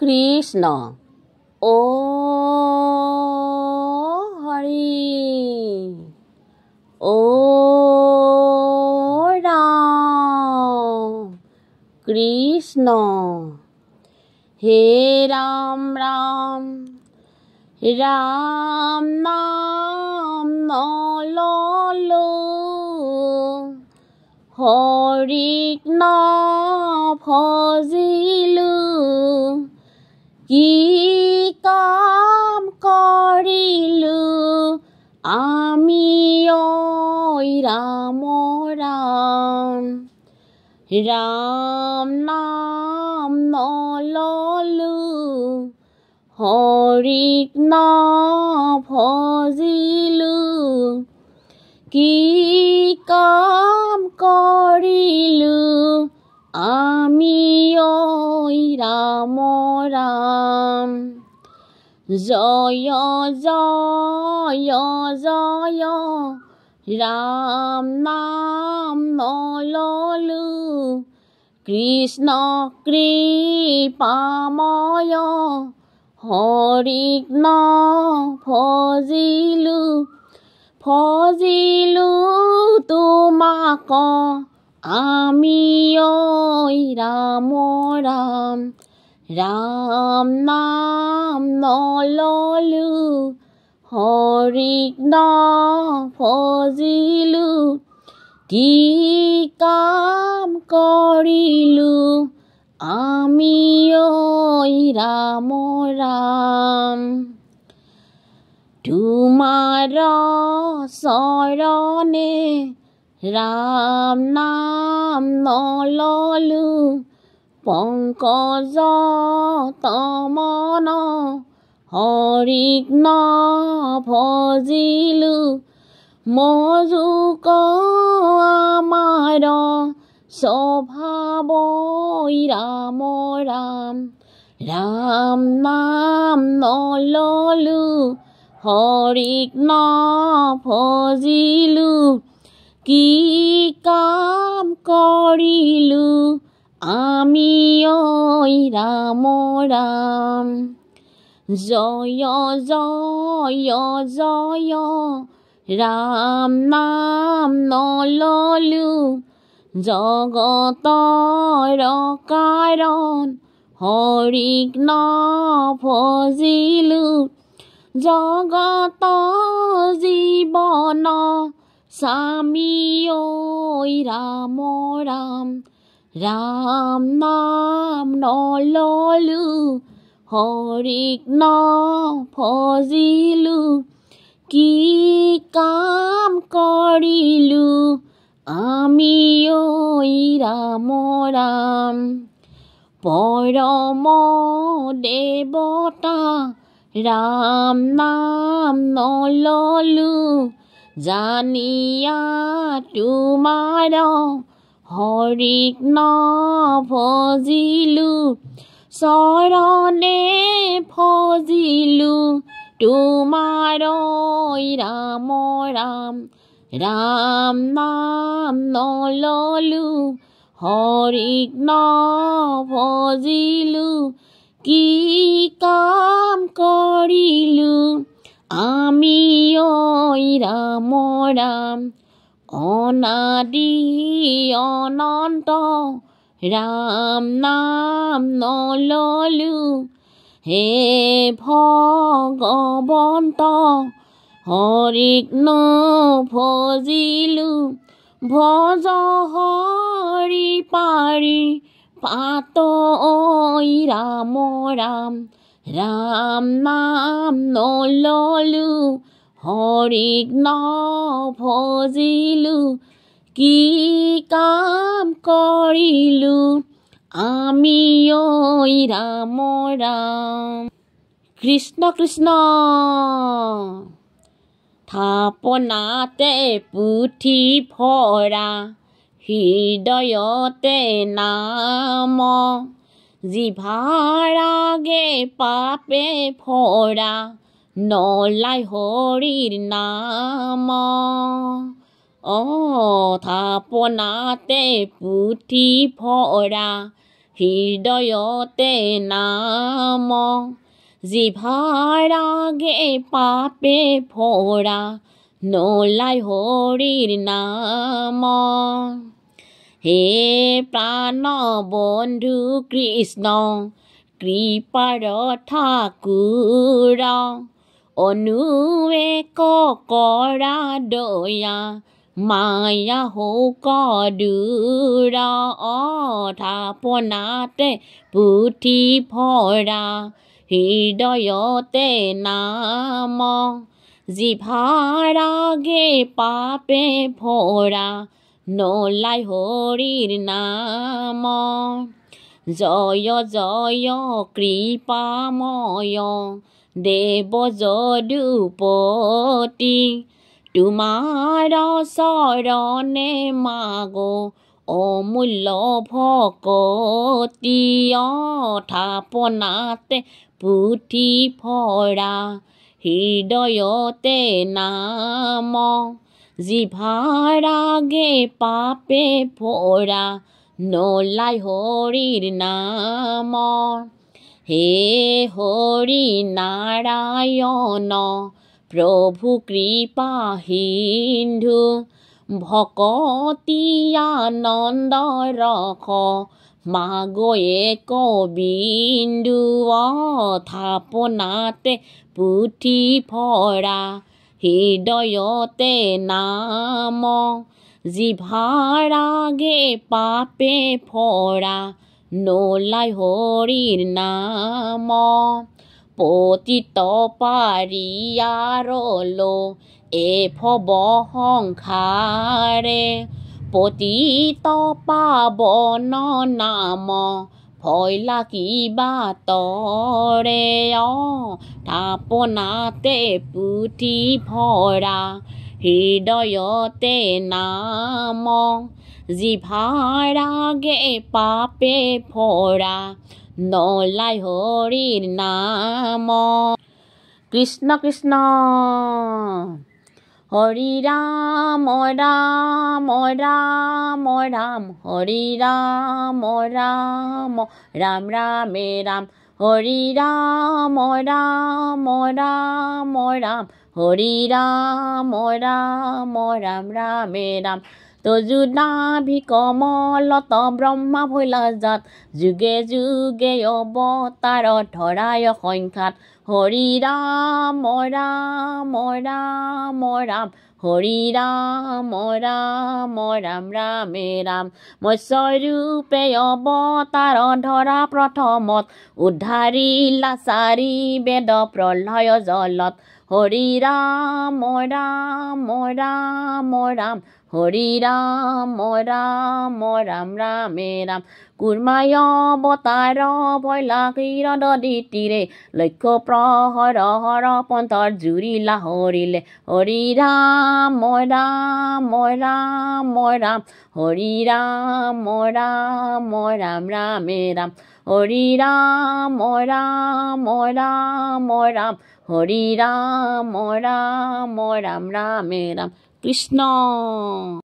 কৃষ্ণ ও হৰি ও ৰাম কৃষ্ণ হে ৰাম ৰাম ৰাম নাম নললো হৰিক নভজিলো কি কাম কৰিলো আমি ঐ ৰাম ৰাম ৰাম নাম নললো হৰিক নভজিলো কি কাম কৰিলো আমি ঐ ৰাম ৰাম জয় জয় জয় ৰাম নাম নললো কৃষ্ণ কৃপাময় হৰিক নভজিলো ভজিলো তোমাক আমি ঐ ৰাম ৰাম ৰাম নাম নললো হৰিক নভজিলো কি কাম কৰিলো আমি ঐ ৰাম ৰাম তোমাৰ চৰণে ৰাম নাম নললো পংকজ তমন হৰিক নভজিলো মজুক আমাৰ স্বভাৱ ৰাম ৰাম ৰাম নাম নললো হৰিক নভজিলো কি কাম কৰিলো আমি ঐ ৰাম ৰাম জয় জয় জয় ৰাম নাম নললো জগতৰ কাৰণ হৰিক নভজিলো জগত জীৱন স্বামী ঐ ৰাম ৰাম ৰাম নাম নললো হৰিক নভজিলো কি কাম কৰিলো আমি ঐ ৰাম ৰাম পৰম দেৱতা ৰাম নাম নললো জানিয়া তোমাৰ হৰিক নভজিলো চৰণে ভজিলো তোমাৰ ৰাম ৰাম ৰাম নাম নললো হৰিক নভজিলো কি কাম কৰিলো আমি ঐ ৰাম ৰাম অনাদি অনন্ত ৰাম নাম নললো হে ভগৱন্ত হৰিক নভজিলো ভজ হৰি পাৰি পাত ৰাম ৰাম ৰাম নাম নললো হৰিক নভজিলো কি কাম কৰিলো আমি ঐ ৰাম ৰাম কৃষ্ণ কৃষ্ণ থাপনাতে পুথি ভৰা হৃদয়তে নাম জিভাৰাগে পাপে ভৰা নলাই হৰিৰ নাম থাপনাতে পুথি ভৰা হৃদয়তে নাম জিভাৰ আগে পাপে ভৰা নোলাই হৰিৰ নাম হে প্ৰাণ বন্ধু কৃষ্ণ কৃপাৰ ঠাকুৰ অনুৱেক কৰা দয়া মায়া হৌক দূৰ থাপনাতে পুথি ভৰা হৃদয়তে নাম জিভাৰ আগে পাপে ভৰা নোলাই হৰিৰ নাম জয় জয় কৃপাময় দেৱ যদুপতি তোমাৰ চৰণে মাগো অমূল্য ভকতি থাপনাতে পুথি ভৰা হৃদয়তে নাম জিভাৰ আগে পাপে ভৰা নোলাই হৰিৰ নাম হে হৰি নাৰায়ণ প্ৰভু কৃপা সিন্ধু ভকতি আনন্দ ৰখ মাগয়ে কবিন্দু থাপনাতে পুথি ভৰা হৃদয়তে নাম জিভাৰ আগে পাপে ভৰা নোলাই হৰিৰ নাম পতিত পাৰিয়াৰলো ভৱ সংসাৰে পতিত পাৱন নাম ভয় লাগিবা তৰে থাপনাতে পুথি ভৰা হৃদয়তে নাম জিভাৰ আগে পাপে ভৰা নোলাই হৰিৰ নাম কৃষ্ণ কৃষ্ণ হৰি ৰাম ৰাম ৰাম ৰাম হৰি ৰাম ৰাম ৰাম ৰামে ৰাম হৰি ৰাম ৰাম ৰাম ৰাম হৰি ৰাম ৰাম ৰাম ৰামে ৰাম তজুনাভি কমলত ব্ৰহ্মা ভৈলা জাত যুগে যুগে অৱতাৰ ধৰায় সংখ্যাত হৰি ৰাম ৰাম ৰাম ৰাম হৰি ৰাম ৰাম ৰাম ৰামে ৰাম মৎস্যৰূপে অৱতাৰ ধৰা প্ৰথমত উদ্ধাৰিলা চাৰি বেদ প্ৰলয় জলত হৰি ৰাম ৰাম ৰাম ৰাম হৰি ৰাম ৰাম ৰাম ৰামে ৰাম কুৰ্মায় অৱতাৰ ভৈলা ক্ষীৰদতীৰে লক্ষ্য প্ৰহৰ হৰ পন্থৰ জুৰিলা হৰিলে হৰি ৰাম ৰাম ৰাম ৰাম হৰি ৰাম ৰাম ৰাম ৰামে ৰাম হৰি ৰাম ৰাম ৰাম ৰাম হৰি ৰাম ৰাম ৰাম ৰামে ৰাম কৃষ্ণ।